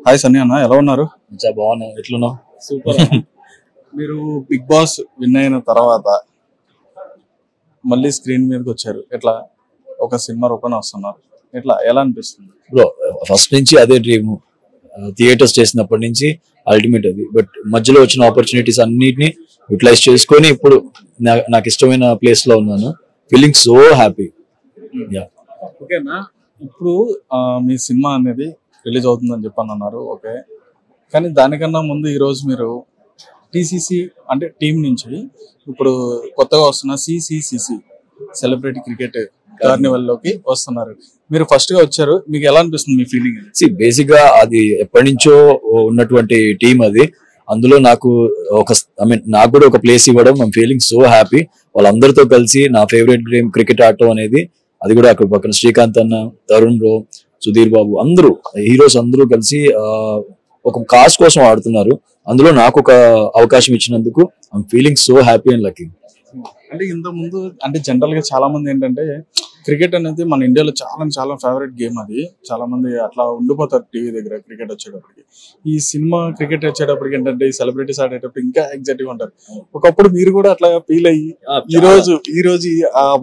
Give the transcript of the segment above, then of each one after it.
Hi Sunny అన్న, ఎలా ఉన్నారు? బాగున్నా, ఎట్లున్నావు? సూపర్. మీరు బిగ్ బాస్ విన్ అయిన తర్వాత మళ్ళీ స్క్రీన్ మీదకి వచ్చారు. ఎట్లా ఒక సినిమా రూపంలో వస్తున్నారు, ఎట్లా ఎలా అనిపిస్తుంది? బ్రో ఫస్ట్ నుంచి అదే డ్రీమ్, థియేటర్స్ చేసినప్పటి నుంచి అల్టిమేట్ అది. బట్ మధ్యలో వచ్చిన ఆపర్చునిటీస్ అన్నిటిని యూటిలైజ్ చేసుకొని ఇప్పుడు నాకు ఇష్టమైన ప్లేస్ లో ఉన్నాను. Feeling so happy. ఓకేనా, ఇప్పుడు మీ సినిమా అనేది రిలీజ్ అవుతుందని చెప్పని అన్నారు. ఓకే, కానీ దానికన్నా ముందు ఈరోజు మీరు టీసీసీ అంటే టీం నుంచి ఇప్పుడు కొత్తగా వస్తున్న సిసిసిసి సెలబ్రిటీ క్రికెట్ కార్నివల్ లోకి వస్తున్నారు. మీరు ఫస్ట్ గా వచ్చారు, మీకు ఎలా అనిపిస్తుంది మీ ఫీలింగ్? బేసిక్ గా అది ఎప్పటి నుంచో ఉన్నటువంటి టీం అది. అందులో నాకు నాకు కూడా ఒక ప్లేస్ ఇవ్వడం, ఐమ్ ఫీలింగ్ సో హ్యాపీ. వాళ్ళందరితో కలిసి నా ఫేవరెట్ గేమ్ క్రికెట్ ఆడటం అనేది, అది కూడా అక్కడ పక్కన శ్రీకాంత్ అన్న, తరుణ్ బ్రో, సుధీర్ బాబు, అందరూ హీరోస్ అందరూ కలిసి ఒక కాజ్ కోసం ఆడుతున్నారు. అందులో నాకు ఒక అవకాశం ఇచ్చినందుకు I'm feeling so happy and lucky. అంటే ఇంత ముందు అంటే జనరల్ గా చాలా మంది ఏంటంటే క్రికెట్ అనేది మన ఇండియాలో చాలా చాలా ఫేవరెట్ గేమ్. అది చాలా మంది అట్లా ఉండిపోతారు టీవీ దగ్గర క్రికెట్ వచ్చేటప్పటికి. ఈ సినిమా క్రికెట్ వచ్చేటప్పటికి ఏంటంటే ఈ సెలబ్రిటీస్ ఆడేటప్పుడు ఇంకా ఎగ్జైటివ్ ఉంటారు. ఒకప్పుడు మీరు కూడా అట్లా ఫీల్ అయ్యి ఈ రోజు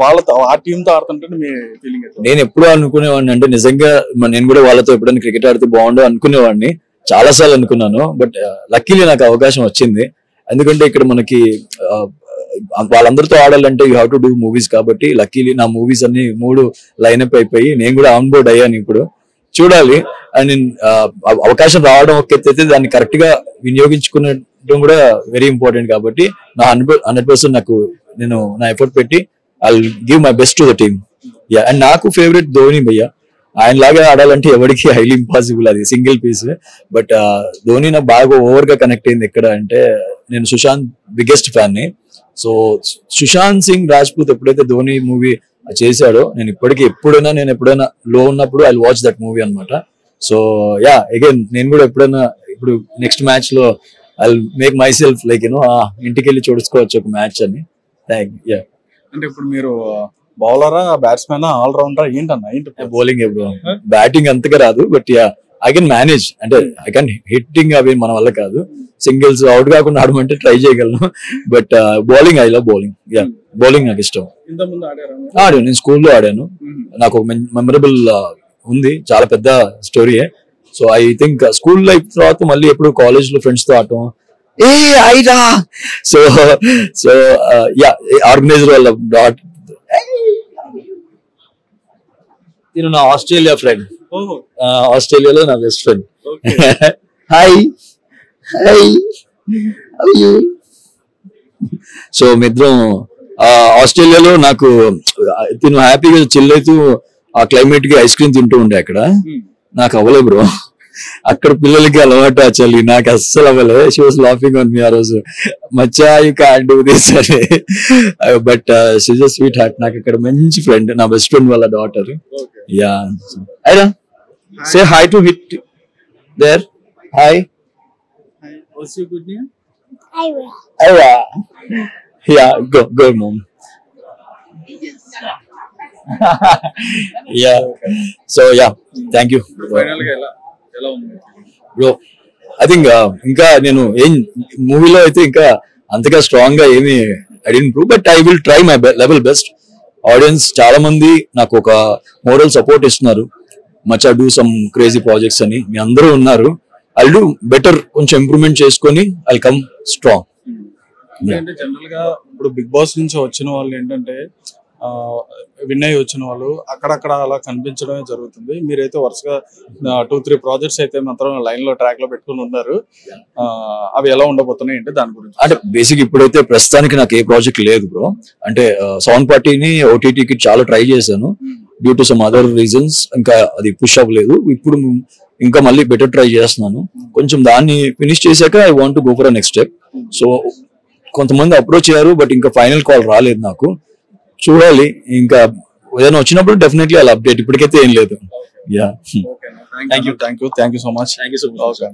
వాళ్ళతో ఆ టీమ్ తో ఆడుతుంటే మీ ఫీలింగ్? నేను ఎప్పుడు అనుకునేవాడిని అంటే నిజంగా నేను కూడా వాళ్ళతో ఎప్పుడైనా క్రికెట్ ఆడితే బాగుండు అనుకునేవాడిని, చాలా సార్లు అనుకున్నాను. బట్ లక్కీలీ నాకు అవకాశం వచ్చింది. ఎందుకంటే ఇక్కడ మనకి వాళ్ళందరితో ఆడాలంటే you have to do movies, కాబట్టి లక్కీలీ నా మూవీస్ అన్ని 3 లైన్అప్ అయిపోయి నేను కూడా ఆన్ బోర్డ్ అయ్యాను. ఇప్పుడు చూడాలి. అండ్ అవకాశం రావడం ఒక ఎత్తైతే దాన్ని కరెక్ట్ గా వినియోగించుకునడం కూడా వెరీ ఇంపార్టెంట్. కాబట్టి నా 100% నాకు నేను నా ఎఫర్ట్ పెట్టి I will give my best to the team. And నాకు ఫేవరెట్ ధోని భయ్య. ఆయన లాగా ఆడాలంటే ఎవరికి హైలీ ఇంపాసిబుల్, అది సింగిల్ పీస్. బట్ ధోని నాకు బాగా ఓవర్ గా కనెక్ట్ అయింది ఎక్కడ అంటే, నేను సుశాంత్ బిగ్గెస్ట్ ఫ్యాన్ ని. సో సుశాంత్ సింగ్ రాజ్పూత్ ఎప్పుడైతే ధోని మూవీ చేశాడో, నేను ఎప్పుడైనా లో ఉన్నప్పుడు ఐ వాచ్ దట్ మూవీ అనమాట. సో అగైన్ నేను కూడా ఎప్పుడైనా ఇప్పుడు నెక్స్ట్ మ్యాచ్ లో I make my self like ఇంటికి వెళ్ళి చూసుకోవచ్చు ఒక మ్యాచ్ అని. అంటే ఇప్పుడు మీరు బౌలరా, బ్యాట్స్మెన్, ఆల్ రౌండర్ ఏంటి? బౌలింగ్ బ్రో, బ్యాటింగ్ అంతగా రాదు. బట్ ఐ కెన్ మేనేజ్, అంటే ఐ కెన్ హిట్టింగ్ అవి మన వల్ల కాదు. సింగిల్స్ అవుట్ కాకుండా ఆడమంటే ట్రై చేయగలను. But bowling, I love bowling. Bowling నాకు ఇష్టం. ఆడాను, నేను స్కూల్లో ఆడాను. నాకు ఒక మెమరబుల్ ఉంది, చాలా పెద్ద స్టోరీయే. So I think school life తర్వాత మళ్ళీ ఎప్పుడు కాలేజ్ లో ఫ్రెండ్స్ తో ఆడటం ఐరా. సో ఆర్గనైజర్ వాళ్ళ డాట్, నేను నా ఆస్ట్రేలియా ఫ్రెండ్, ఆస్ట్రేలియాలో నా బెస్ట్ ఫ్రెండ్. హాయ్ సో మిత్రం ఆస్ట్రేలియాలో నాకు తిను హ్యాపీగా చిల్ అవుతూ ఆ క్లైమేట్ కి ఐస్ క్రీమ్ తింటూ ఉండే. అక్కడ నాకు అవ్వలే బ్రో, అక్కడ పిల్లలకి అలవాటు ఆ చలి, నాకు అస్సలు అవ్వలే. She was laughing on me ఆ రోజు, మచ్చా యు కాంట్ డు దిస్ అని. But she is a sweet heart. నాకు ఇక్కడ మంచి ఫ్రెండ్, నా బెస్ట్ ఫ్రెండ్ వాళ్ళ daughter. Aira say hi to hit there. Hi. What's your good name? Ira. Go mom. So thank you. Final ga ఎలా ఉంది bro? I think ఇంకా నేను మూవీలో అయితే ఇంకా అంతగా స్ట్రాంగ్ గా ఏమి I didn't prove, but I will try my level best. Audience చాలా మంది నాకు ఒక మోరల్ సపోర్ట్ ఇస్తున్నారు. Much do some crazy projects అని మీ అందరూ ఉన్నారు. I'll do better, కొంచెం ఇంప్రూవ్మెంట్ చేసుకొని I'll come strong. అంటే జనరల్ గా ఇప్పుడు బిగ్ బాస్ నుంచి వచ్చిన వాళ్ళు ఏంటంటే విన్ అయ్యి వచ్చిన వాళ్ళు అక్కడక్కడ అలా కనిపించడమే జరుగుతుంది. మీరైతే వరుసగా 2-3 ప్రాజెక్ట్స్ అయితే మాత్రం లైన్ లో ట్రాక్ లో పెట్టుకుని ఉన్నారు. అవి ఎలా ఉండబోతున్నాయి అంటే దాని గురించి? అంటే బేసిక్ ఇప్పుడైతే ప్రస్తుతానికి నాకు ఏ ప్రాజెక్ట్ లేదు బ్రో. అంటే సౌండ్ పార్టీని ఓటీటీకి చాలా ట్రై చేశాను, due to some other reasons ఇంకా అది పుష్ అవ్వలేదు. ఇప్పుడు ఇంకా మళ్ళీ బెటర్ ట్రై చేస్తున్నాను. కొంచెం దాన్ని ఫినిష్ చేశాక I want to go for next step. So కొంతమంది అప్రోచ్ అయ్యారు, బట్ ఇంకా ఫైనల్ కాల్ రాలేదు నాకు. చూడాలి, ఇంకా ఏదైనా వచ్చినప్పుడు డెఫినెట్లీ అలా అప్డేట్. ఇప్పటికైతే ఏం లేదు. Thank you so much. Thank you so much.